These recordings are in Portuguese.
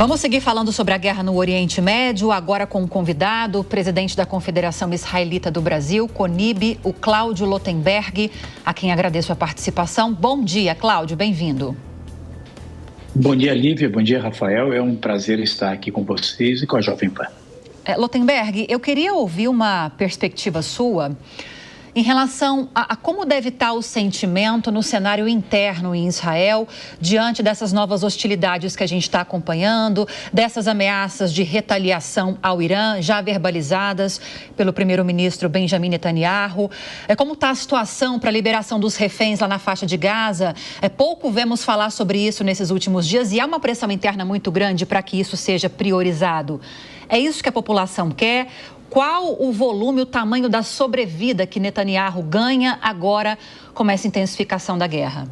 Vamos seguir falando sobre a guerra no Oriente Médio, agora com um convidado, o presidente da Confederação Israelita do Brasil, CONIB, o Cláudio Lotenberg, a quem agradeço a participação. Bom dia, Cláudio, bem-vindo. Bom dia, Lívia, bom dia, Rafael. É um prazer estar aqui com vocês e com a Jovem Pan. Lotenberg, eu queria ouvir uma perspectiva sua em relação a como deve estar o sentimento no cenário interno em Israel, diante dessas novas hostilidades que a gente está acompanhando, dessas ameaças de retaliação ao Irã, já verbalizadas pelo primeiro-ministro Benjamin Netanyahu. Como está a situação para a liberação dos reféns lá na faixa de Gaza? Pouco vemos falar sobre isso nesses últimos dias e há uma pressão interna muito grande para que isso seja priorizado. É isso que a população quer? Qual o volume, o tamanho da sobrevida que Netanyahu ganha agora com essa intensificação da guerra?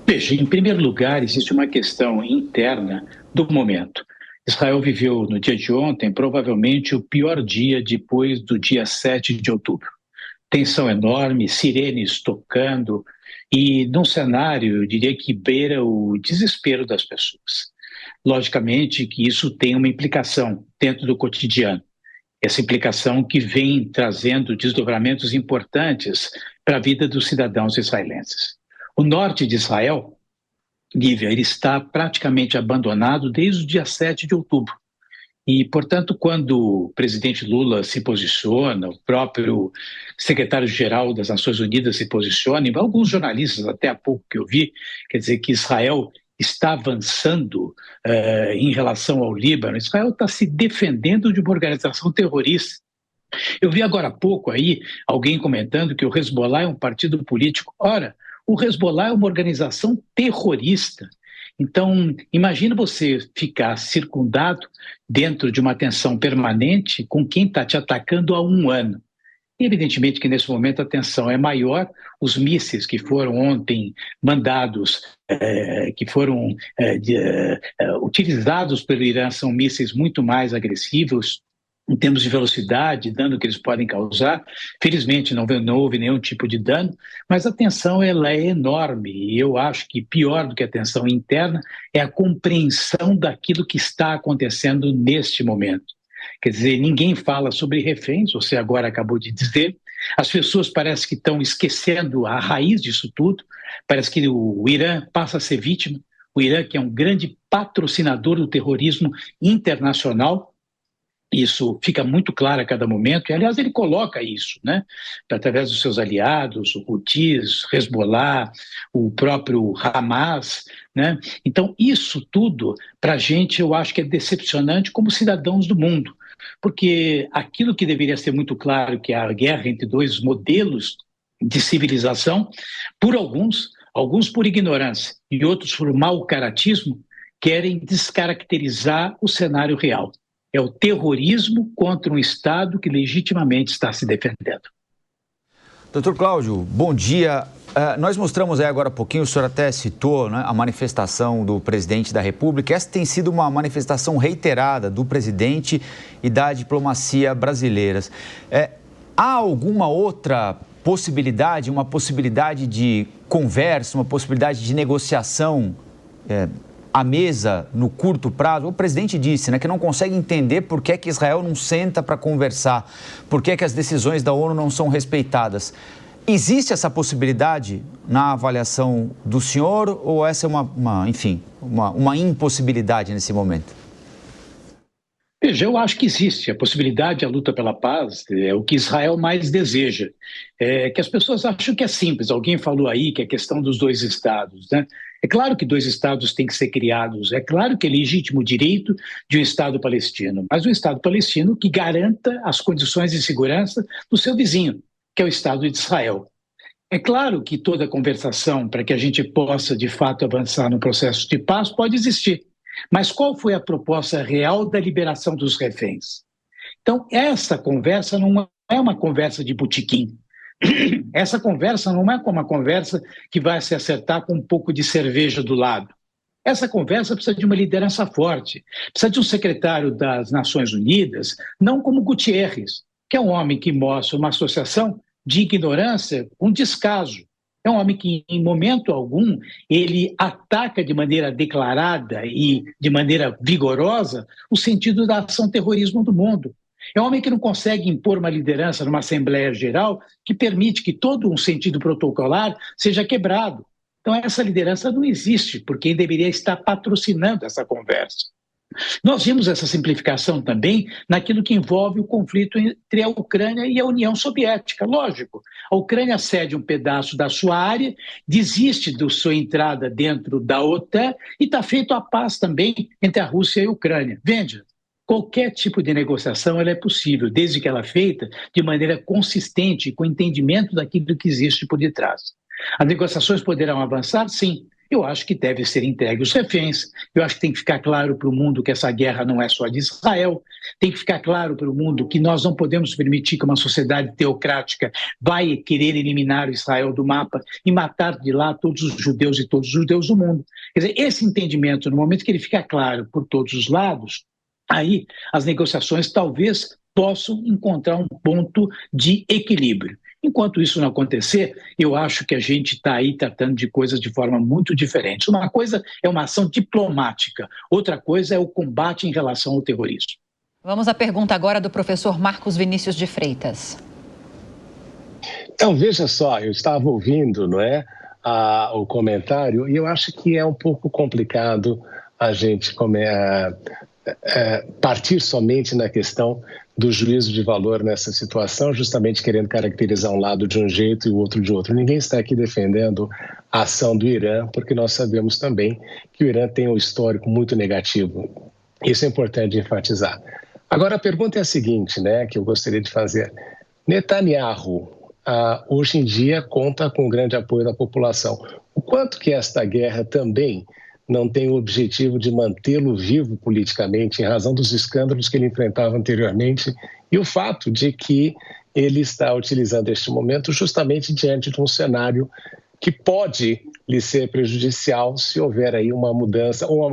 Veja, em primeiro lugar, existe uma questão interna do momento. Israel viveu no dia de ontem provavelmente o pior dia depois do dia 7 de outubro. Tensão enorme, sirenes tocando e num cenário, eu diria que beira o desespero das pessoas. Logicamente que isso tem uma implicação dentro do cotidiano. Essa implicação que vem trazendo desdobramentos importantes para a vida dos cidadãos israelenses. O norte de Israel, Lívia, ele está praticamente abandonado desde o dia 7 de outubro. E, portanto, quando o presidente Lula se posiciona, o próprio secretário-geral das Nações Unidas se posiciona, e alguns jornalistas, até há pouco que eu vi, quer dizer que Israel está avançando em relação ao Líbano. Israel está se defendendo de uma organização terrorista. Eu vi agora há pouco aí alguém comentando que o Hezbollah é um partido político. Ora, o Hezbollah é uma organização terrorista. Então, imagina você ficar circundado dentro de uma tensão permanente com quem está te atacando há um ano. E evidentemente que nesse momento a tensão é maior, os mísseis que foram ontem mandados, que foram utilizados pelo Irã são mísseis muito mais agressivos em termos de velocidade, dano que eles podem causar. Felizmente não houve nenhum tipo de dano, mas a tensão ela é enorme e eu acho que pior do que a tensão interna é a compreensão daquilo que está acontecendo neste momento. Quer dizer, ninguém fala sobre reféns, você agora acabou de dizer. As pessoas parecem que estão esquecendo a raiz disso tudo. Parece que o Irã passa a ser vítima. O Irã, que é um grande patrocinador do terrorismo internacional, isso fica muito claro a cada momento, e aliás ele coloca isso, né? Através dos seus aliados, o Houthis, Hezbollah, o próprio Hamas, né? Então isso tudo para a gente eu acho que é decepcionante como cidadãos do mundo, porque aquilo que deveria ser muito claro, que é a guerra entre dois modelos de civilização, por alguns por ignorância e outros por mau caratismo, querem descaracterizar o cenário real. É o terrorismo contra um Estado que legitimamente está se defendendo. Doutor Cláudio, bom dia. Nós mostramos aí agora há pouquinho, o senhor até citou, né, a manifestação do presidente da República. Essa tem sido uma manifestação reiterada do presidente e da diplomacia brasileiras. Há alguma outra possibilidade, uma possibilidade de conversa, uma possibilidade de negociação à mesa no curto prazo? O presidente disse, né, que não consegue entender por que é que Israel não senta para conversar, por que é que as decisões da ONU não são respeitadas. Existe essa possibilidade na avaliação do senhor ou essa é uma impossibilidade nesse momento? Veja, eu acho que existe a possibilidade, a luta pela paz, é o que Israel mais deseja. Que as pessoas acham que é simples. Alguém falou aí que é questão dos dois estados, né? É claro que dois estados têm que ser criados, é claro que é legítimo direito de um Estado palestino, mas um Estado palestino que garanta as condições de segurança do seu vizinho, que é o Estado de Israel. É claro que toda conversação para que a gente possa, de fato, avançar no processo de paz pode existir. Mas qual foi a proposta real da liberação dos reféns? Então, essa conversa não é uma conversa de botequim. Essa conversa não é como uma conversa que vai se acertar com um pouco de cerveja do lado. Essa conversa precisa de uma liderança forte, precisa de um secretário das Nações Unidas, não como Guterres, que é um homem que mostra uma associação de ignorância, um descaso É um homem que, em momento algum, ele ataca de maneira declarada e de maneira vigorosa o sentido da ação terrorismo do mundo. É um homem que não consegue impor uma liderança numa Assembleia Geral que permite que todo um sentido protocolar seja quebrado. Então, essa liderança não existe, porque ele deveria estar patrocinando essa conversa. Nós vimos essa simplificação também naquilo que envolve o conflito entre a Ucrânia e a União Soviética. Lógico, a Ucrânia cede um pedaço da sua área, desiste da sua entrada dentro da OTAN e está feita a paz também entre a Rússia e a Ucrânia. Veja, qualquer tipo de negociação ela é possível, desde que ela é feita de maneira consistente, com entendimento daquilo que existe por detrás. As negociações poderão avançar? Sim. Eu acho que deve ser entregue os reféns, eu acho que tem que ficar claro para o mundo que essa guerra não é só de Israel, tem que ficar claro para o mundo que nós não podemos permitir que uma sociedade teocrática vai querer eliminar Israel do mapa e matar de lá todos os judeus e todos os judeus do mundo. Quer dizer, esse entendimento, no momento que ele fica claro por todos os lados, aí as negociações talvez possam encontrar um ponto de equilíbrio. Enquanto isso não acontecer, eu acho que a gente está aí tratando de coisas de forma muito diferente. Uma coisa é uma ação diplomática, outra coisa é o combate em relação ao terrorismo. Vamos à pergunta agora do professor Marcos Vinícius de Freitas. Então, veja só, eu estava ouvindo, o comentário, e eu acho que é um pouco complicado a gente partir somente na questão do juízo de valor nessa situação, justamente querendo caracterizar um lado de um jeito e o outro de outro. Ninguém está aqui defendendo a ação do Irã, porque nós sabemos também que o Irã tem um histórico muito negativo. Isso é importante enfatizar. Agora, a pergunta é a seguinte, que eu gostaria de fazer. Netanyahu, hoje em dia, conta com o grande apoio da população. O quanto que esta guerra também não tem o objetivo de mantê-lo vivo politicamente, em razão dos escândalos que ele enfrentava anteriormente e o fato de que ele está utilizando este momento justamente diante de um cenário que pode lhe ser prejudicial se houver aí uma mudança, ou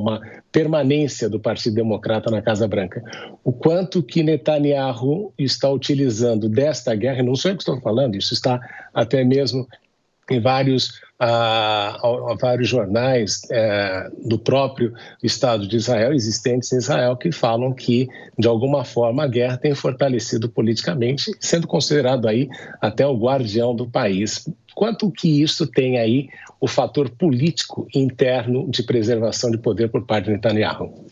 uma permanência do Partido Democrata na Casa Branca. O quanto que Netanyahu está utilizando desta guerra, não sou eu que estou falando, isso está até mesmo em vários jornais do próprio Estado de Israel, existentes em Israel, que falam que, de alguma forma, a guerra tem fortalecido politicamente, sendo considerado aí até o guardião do país. Quanto que isso tem aí o fator político interno de preservação de poder por parte de Netanyahu?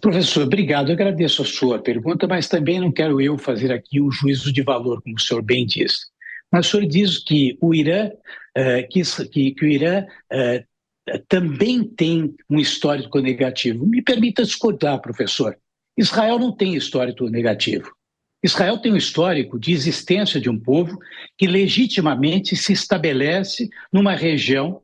Professor, obrigado. Eu agradeço a sua pergunta, mas também não quero eu fazer aqui um juízo de valor, como o senhor bem disse. Mas o senhor diz que o Irã, também tem um histórico negativo. Me permita discordar, professor. Israel não tem histórico negativo. Israel tem um histórico de existência de um povo que legitimamente se estabelece numa região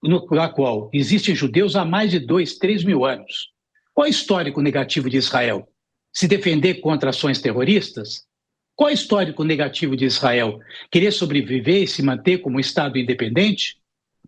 na qual existem judeus há mais de 3 mil anos. Qual é o histórico negativo de Israel? Se defender contra ações terroristas? Qual é o histórico negativo de Israel? Querer sobreviver e se manter como um Estado independente?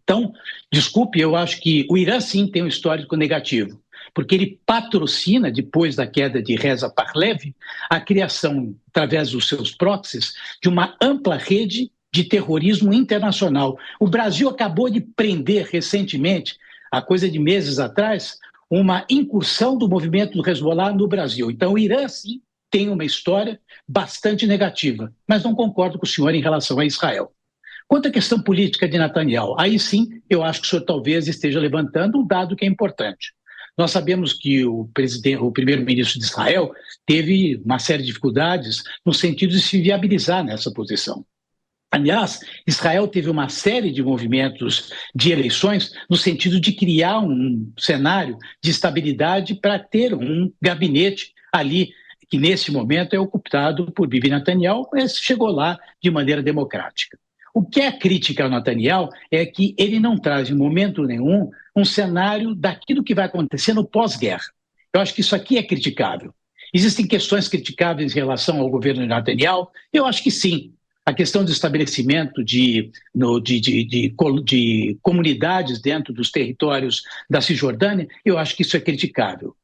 Então, desculpe, eu acho que o Irã sim tem um histórico negativo, porque ele patrocina, depois da queda de Reza Pahlavi, a criação, através dos seus proxies, de uma ampla rede de terrorismo internacional. O Brasil acabou de prender recentemente, há coisa de meses atrás, uma incursão do movimento do Hezbollah no Brasil. Então, o Irã sim tem uma história bastante negativa, mas não concordo com o senhor em relação a Israel. Quanto à questão política de Netanyahu, aí sim eu acho que o senhor talvez esteja levantando um dado que é importante. Nós sabemos que o primeiro-ministro de Israel teve uma série de dificuldades no sentido de se viabilizar nessa posição. Aliás, Israel teve uma série de movimentos de eleições no sentido de criar um cenário de estabilidade para ter um gabinete ali que nesse momento é ocupado por Bibi Netanyahu, mas chegou lá de maneira democrática. O que é crítica ao Netanyahu é que ele não traz em momento nenhum um cenário daquilo que vai acontecer no pós-guerra. Eu acho que isso aqui é criticável. Existem questões criticáveis em relação ao governo de Netanyahu? Eu acho que sim. A questão do estabelecimento de comunidades dentro dos territórios da Cisjordânia, eu acho que isso é criticável.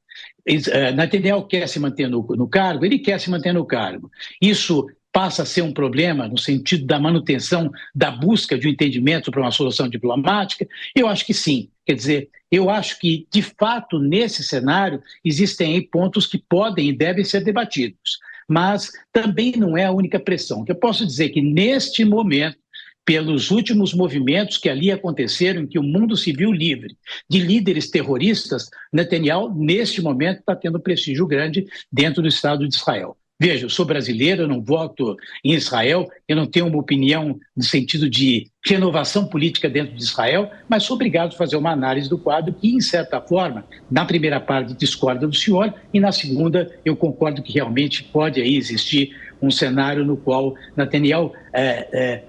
Netanyahu quer se manter no cargo, ele quer se manter no cargo. Isso passa a ser um problema no sentido da manutenção da busca de um entendimento para uma solução diplomática? Eu acho que sim. Quer dizer, eu acho que, de fato, nesse cenário, existem aí pontos que podem e devem ser debatidos. Mas também não é a única pressão. Eu posso dizer que, neste momento, pelos últimos movimentos que ali aconteceram, em que o mundo se viu livre de líderes terroristas, Netanyahu, neste momento, está tendo prestígio grande dentro do Estado de Israel. Veja, eu sou brasileiro, eu não voto em Israel, eu não tenho uma opinião no sentido de renovação política dentro de Israel, mas sou obrigado a fazer uma análise do quadro que, em certa forma, na primeira parte discorda do senhor e na segunda eu concordo que realmente pode aí existir um cenário no qual Netanyahu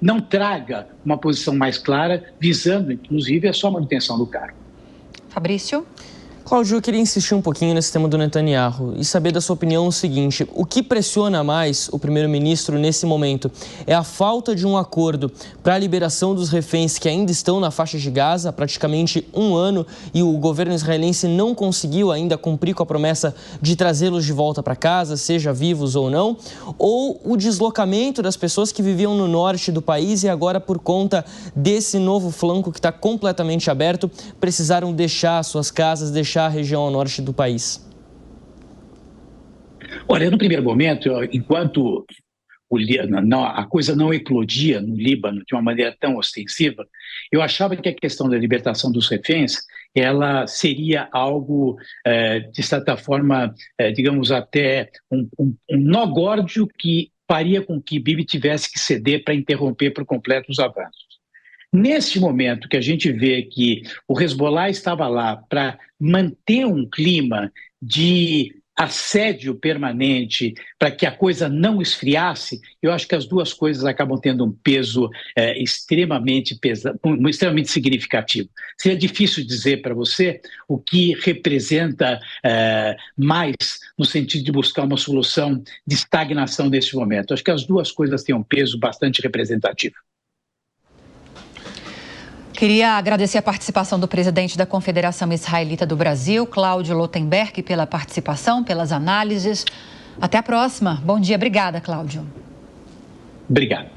não traga uma posição mais clara, visando, inclusive, a sua manutenção do cargo. Fabrício? Cláudio, eu queria insistir um pouquinho nesse tema do Netanyahu e saber da sua opinião o seguinte: o que pressiona mais o primeiro-ministro nesse momento é a falta de um acordo para a liberação dos reféns que ainda estão na faixa de Gaza há praticamente um ano e o governo israelense não conseguiu ainda cumprir com a promessa de trazê-los de volta para casa, seja vivos ou não, ou o deslocamento das pessoas que viviam no norte do país e agora, por conta desse novo flanco que está completamente aberto, precisaram deixar suas casas, deixar a região ao norte do país? Olha, no primeiro momento, enquanto a coisa não eclodia no Líbano de uma maneira tão ostensiva, eu achava que a questão da libertação dos reféns ela seria algo, de certa forma, digamos até um nó górdio que faria com que Bibi tivesse que ceder para interromper por completo os avanços. Neste momento que a gente vê que o Hezbollah estava lá para manter um clima de assédio permanente, para que a coisa não esfriasse, eu acho que as duas coisas acabam tendo um peso extremamente significativo. Seria difícil dizer para você o que representa mais no sentido de buscar uma solução de estagnação neste momento. Acho que as duas coisas têm um peso bastante representativo. Queria agradecer a participação do presidente da Confederação Israelita do Brasil, Cláudio Lotenberg, pela participação, pelas análises. Até a próxima. Bom dia. Obrigada, Cláudio. Obrigado.